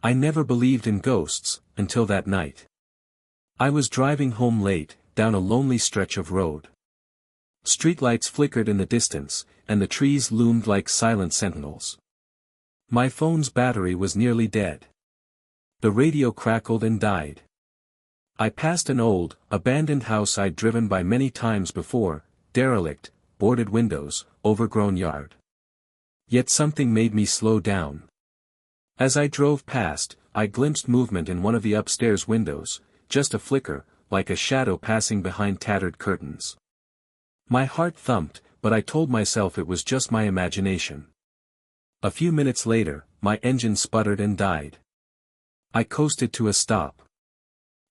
I never believed in ghosts, until that night. I was driving home late, down a lonely stretch of road. Streetlights flickered in the distance, and the trees loomed like silent sentinels. My phone's battery was nearly dead. The radio crackled and died. I passed an old, abandoned house I'd driven by many times before, derelict, boarded windows, overgrown yard. Yet something made me slow down. As I drove past, I glimpsed movement in one of the upstairs windows, just a flicker, like a shadow passing behind tattered curtains. My heart thumped, but I told myself it was just my imagination. A few minutes later, my engine sputtered and died. I coasted to a stop.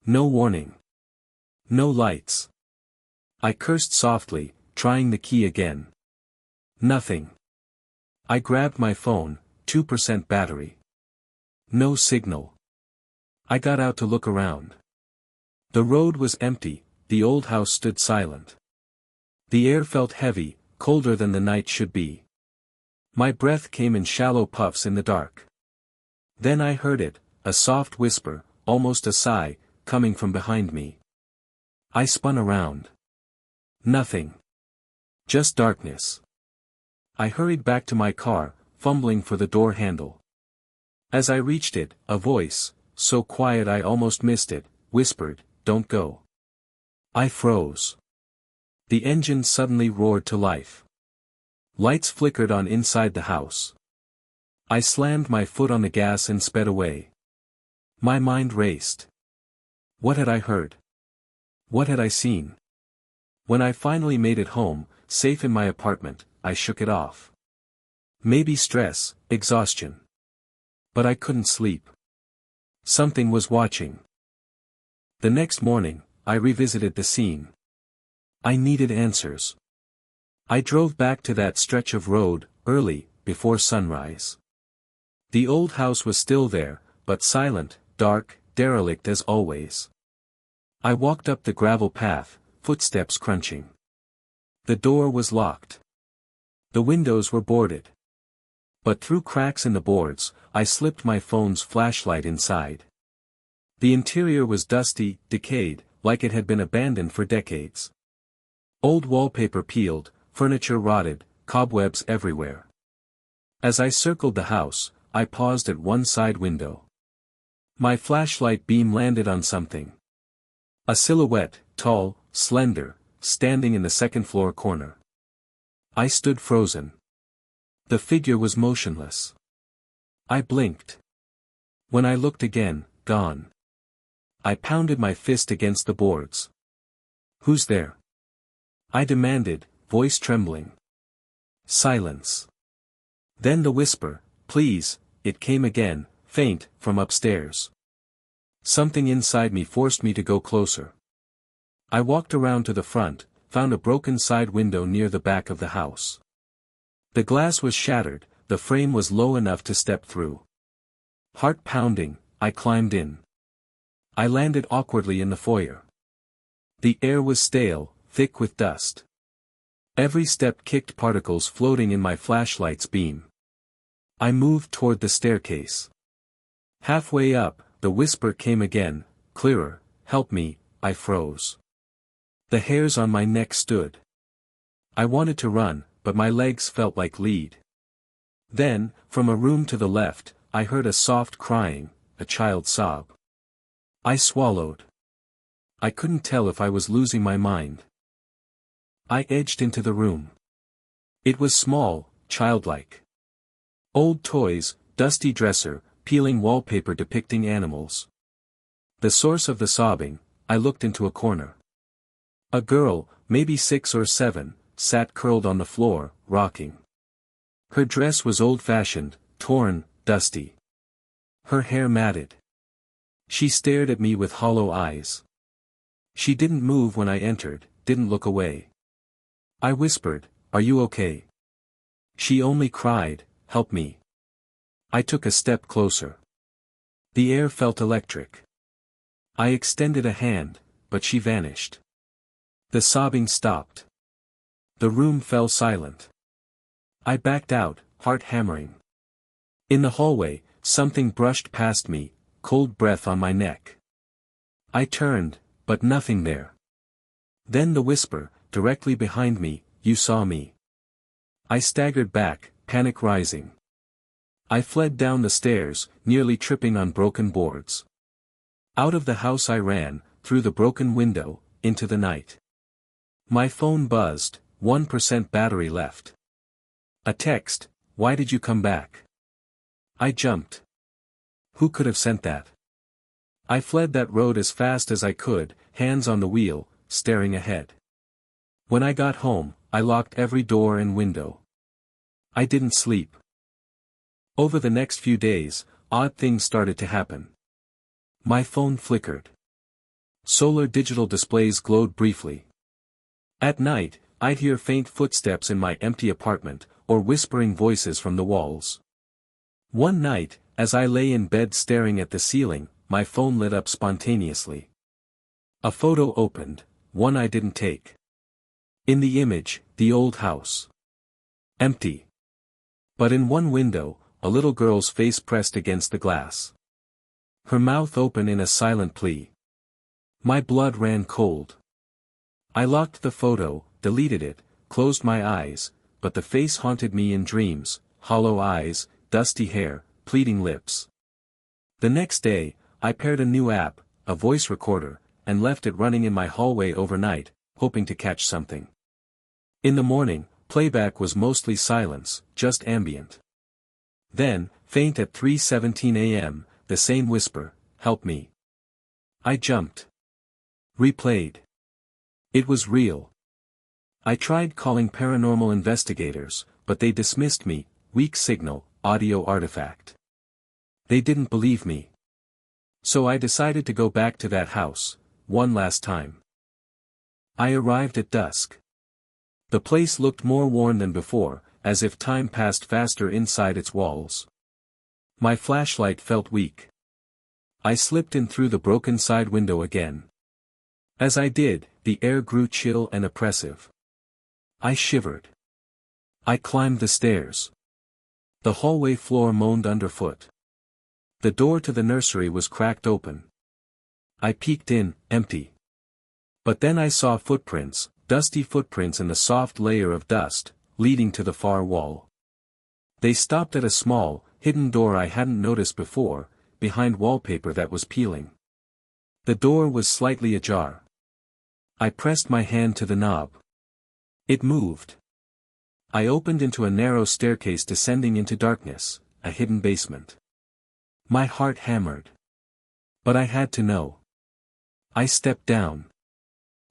No warning. No lights. I cursed softly, trying the key again. Nothing. I grabbed my phone, 2% battery. No signal. I got out to look around. The road was empty, the old house stood silent. The air felt heavy, colder than the night should be. My breath came in shallow puffs in the dark. Then I heard it, a soft whisper, almost a sigh, coming from behind me. I spun around. Nothing. Just darkness. I hurried back to my car, fumbling for the door handle. As I reached it, a voice, so quiet I almost missed it, whispered, "Don't go." I froze. The engine suddenly roared to life. Lights flickered on inside the house. I slammed my foot on the gas and sped away. My mind raced. What had I heard? What had I seen? When I finally made it home, safe in my apartment, I shook it off. Maybe stress, exhaustion. But I couldn't sleep. Something was watching. The next morning, I revisited the scene. I needed answers. I drove back to that stretch of road, early, before sunrise. The old house was still there, but silent, dark, derelict as always. I walked up the gravel path, footsteps crunching. The door was locked. The windows were boarded. But through cracks in the boards, I slipped my phone's flashlight inside. The interior was dusty, decayed, like it had been abandoned for decades. Old wallpaper peeled, furniture rotted, cobwebs everywhere. As I circled the house, I paused at one side window. My flashlight beam landed on something. A silhouette, tall, slender, standing in the second-floor corner. I stood frozen. The figure was motionless. I blinked. When I looked again, gone. I pounded my fist against the boards. "Who's there?" I demanded, voice trembling. Silence. Then the whisper, "Please," it came again, faint, from upstairs. Something inside me forced me to go closer. I walked around to the front, found a broken side window near the back of the house. The glass was shattered, the frame was low enough to step through. Heart pounding, I climbed in. I landed awkwardly in the foyer. The air was stale, thick with dust. Every step kicked particles floating in my flashlight's beam. I moved toward the staircase. Halfway up, the whisper came again, clearer, "Help me." I froze. The hairs on my neck stood. I wanted to run, but my legs felt like lead. Then, from a room to the left, I heard a soft crying, a child's sob. I swallowed. I couldn't tell if I was losing my mind. I edged into the room. It was small, childlike. Old toys, dusty dresser, peeling wallpaper depicting animals. The source of the sobbing, I looked into a corner. A girl, maybe 6 or 7, sat curled on the floor, rocking. Her dress was old-fashioned, torn, dusty. Her hair matted. She stared at me with hollow eyes. She didn't move when I entered, didn't look away. I whispered, "Are you okay?" She only cried, "Help me." I took a step closer. The air felt electric. I extended a hand, but she vanished. The sobbing stopped. The room fell silent. I backed out, heart hammering. In the hallway, something brushed past me, cold breath on my neck. I turned, but nothing there. Then the whisper, directly behind me, "You saw me." I staggered back, panic rising. I fled down the stairs, nearly tripping on broken boards. Out of the house I ran, through the broken window, into the night. My phone buzzed, 1% battery left. A text, "Why did you come back?" I jumped. Who could have sent that? I fled that road as fast as I could, hands on the wheel, staring ahead. When I got home, I locked every door and window. I didn't sleep. Over the next few days, odd things started to happen. My phone flickered. Solar digital displays glowed briefly. At night, I'd hear faint footsteps in my empty apartment, or whispering voices from the walls. One night, as I lay in bed staring at the ceiling, my phone lit up spontaneously. A photo opened, one I didn't take. In the image, the old house. Empty. But in one window, a little girl's face pressed against the glass. Her mouth open in a silent plea. My blood ran cold. I locked the photo, deleted it, closed my eyes, but the face haunted me in dreams, hollow eyes, dusty hair, pleading lips. The next day, I paired a new app, a voice recorder, and left it running in my hallway overnight, hoping to catch something. In the morning, playback was mostly silence, just ambient. Then, faint at 3:17 a.m., the same whisper, "Help me." I jumped. Replayed. It was real. I tried calling paranormal investigators, but they dismissed me, weak signal, audio artifact. They didn't believe me. So I decided to go back to that house, one last time. I arrived at dusk. The place looked more worn than before, as if time passed faster inside its walls. My flashlight felt weak. I slipped in through the broken side window again. As I did, the air grew chill and oppressive. I shivered. I climbed the stairs. The hallway floor moaned underfoot. The door to the nursery was cracked open. I peeked in, empty. But then I saw footprints, dusty footprints in the soft layer of dust, leading to the far wall. They stopped at a small, hidden door I hadn't noticed before, behind wallpaper that was peeling. The door was slightly ajar. I pressed my hand to the knob. It moved. I opened into a narrow staircase descending into darkness, a hidden basement. My heart hammered. But I had to know. I stepped down.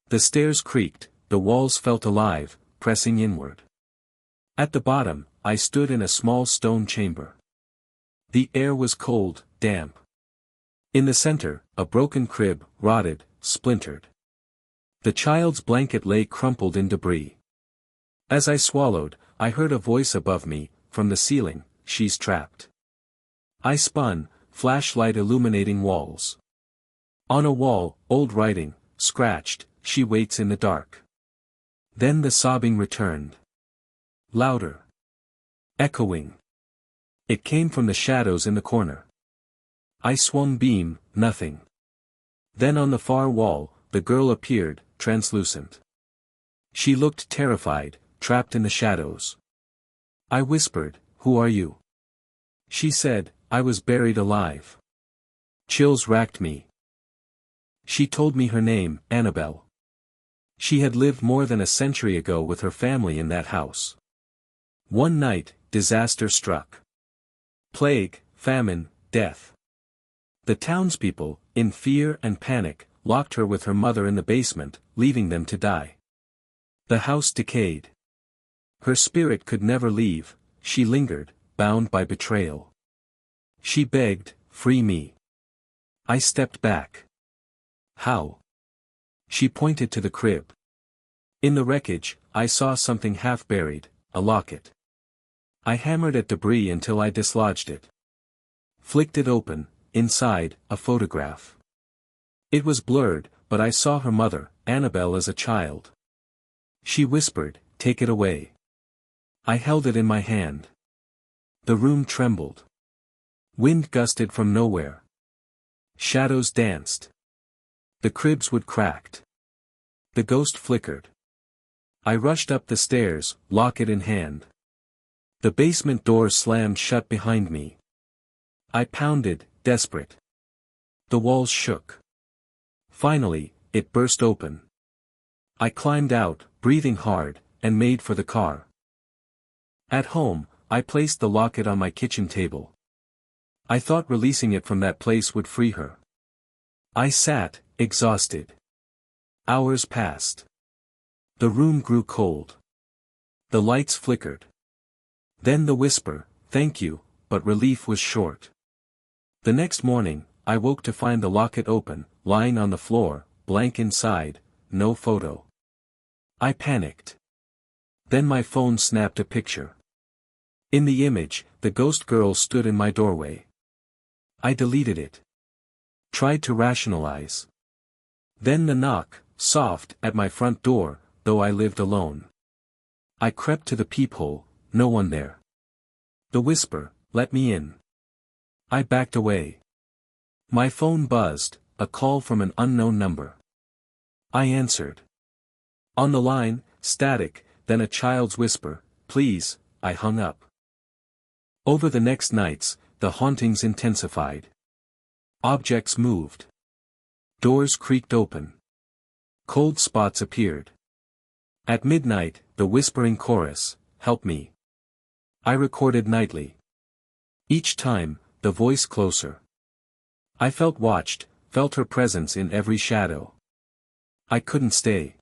The stairs creaked, the walls felt alive, pressing inward. At the bottom, I stood in a small stone chamber. The air was cold, damp. In the center, a broken crib, rotted, splintered. The child's blanket lay crumpled in debris. As I swallowed, I heard a voice above me, from the ceiling, "She's trapped." I spun, flashlight illuminating walls. On a wall, old writing, scratched, "She waits in the dark." Then the sobbing returned. Louder. Echoing. It came from the shadows in the corner. I swung beam, nothing. Then on the far wall, the girl appeared, translucent. She looked terrified, trapped in the shadows. I whispered, "Who are you?" She said, "I was buried alive." Chills racked me. She told me her name, Annabelle. She had lived more than a century ago with her family in that house. One night, disaster struck. Plague, famine, death. The townspeople, in fear and panic, locked her with her mother in the basement, leaving them to die. The house decayed. Her spirit could never leave, she lingered, bound by betrayal. She begged, "Free me." I stepped back. "How?" She pointed to the crib. In the wreckage, I saw something half buried, a locket. I hammered at debris until I dislodged it. Flicked it open, inside, a photograph. It was blurred, but I saw her mother, Annabelle, as a child. She whispered, "Take it away." I held it in my hand. The room trembled. Wind gusted from nowhere. Shadows danced. The cribs would cracked. The ghost flickered. I rushed up the stairs, locket in hand. The basement door slammed shut behind me. I pounded, desperate. The walls shook. Finally, it burst open. I climbed out, breathing hard, and made for the car. At home, I placed the locket on my kitchen table. I thought releasing it from that place would free her. I sat, exhausted. Hours passed. The room grew cold. The lights flickered. Then the whisper, "Thank you," but relief was short. The next morning, I woke to find the locket open, lying on the floor, blank inside, no photo. I panicked. Then my phone snapped a picture. In the image, the ghost girl stood in my doorway. I deleted it. Tried to rationalize. Then the knock, soft, at my front door, though I lived alone. I crept to the peephole, no one there. The whisper, "Let me in." I backed away. My phone buzzed, a call from an unknown number. I answered. On the line, static, then a child's whisper, "Please," I hung up. Over the next nights, the hauntings intensified. Objects moved. Doors creaked open. Cold spots appeared. At midnight, the whispering chorus, "Help me." I recorded nightly. Each time, the voice closer. I felt watched, felt her presence in every shadow. I couldn't stay.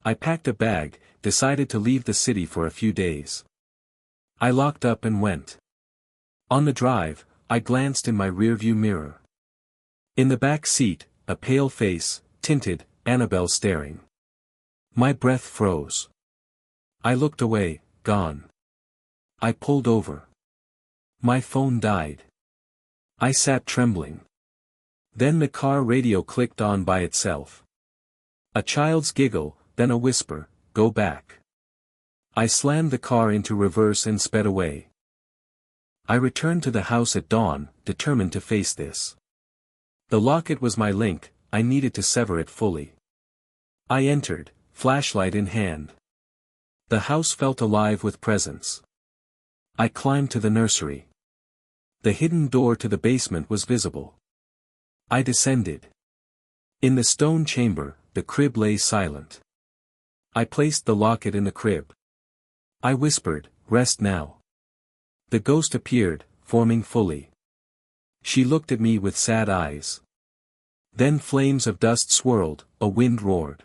I packed a bag, decided to leave the city for a few days. I locked up and went. On the drive, I glanced in my rearview mirror. In the back seat, a pale face, tinted, Annabelle staring. My breath froze. I looked away, gone. I pulled over. My phone died. I sat trembling. Then the car radio clicked on by itself. A child's giggle, then a whisper, "Go back." I slammed the car into reverse and sped away. I returned to the house at dawn, determined to face this. The locket was my link, I needed to sever it fully. I entered, flashlight in hand. The house felt alive with presence. I climbed to the nursery. The hidden door to the basement was visible. I descended. In the stone chamber, the crib lay silent. I placed the locket in the crib. I whispered, "Rest now." The ghost appeared, forming fully. She looked at me with sad eyes. Then flames of dust swirled, a wind roared.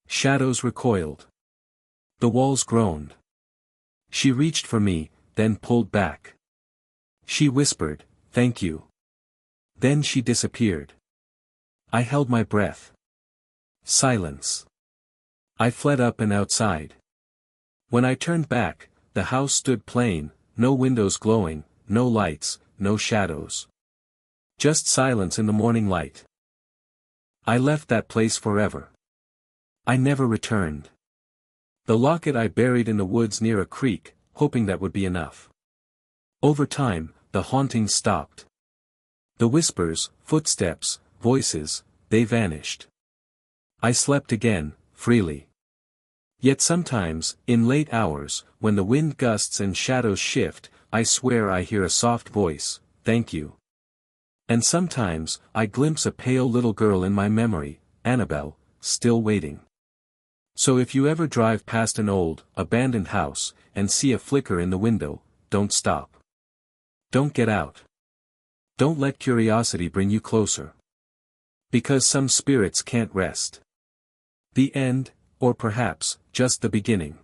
Shadows recoiled. The walls groaned. She reached for me, then pulled back. She whispered, "Thank you." Then she disappeared. I held my breath. Silence. I fled up and outside. When I turned back, the house stood plain, no windows glowing, no lights, no shadows. Just silence in the morning light. I left that place forever. I never returned. The locket I buried in the woods near a creek, hoping that would be enough. Over time, the hauntings stopped. The whispers, footsteps, voices, they vanished. I slept again, freely. Yet sometimes, in late hours, when the wind gusts and shadows shift, I swear I hear a soft voice, "Thank you." And sometimes, I glimpse a pale little girl in my memory, Annabelle, still waiting. So if you ever drive past an old, abandoned house, and see a flicker in the window, don't stop. Don't get out. Don't let curiosity bring you closer. Because some spirits can't rest. The end, or perhaps, just the beginning.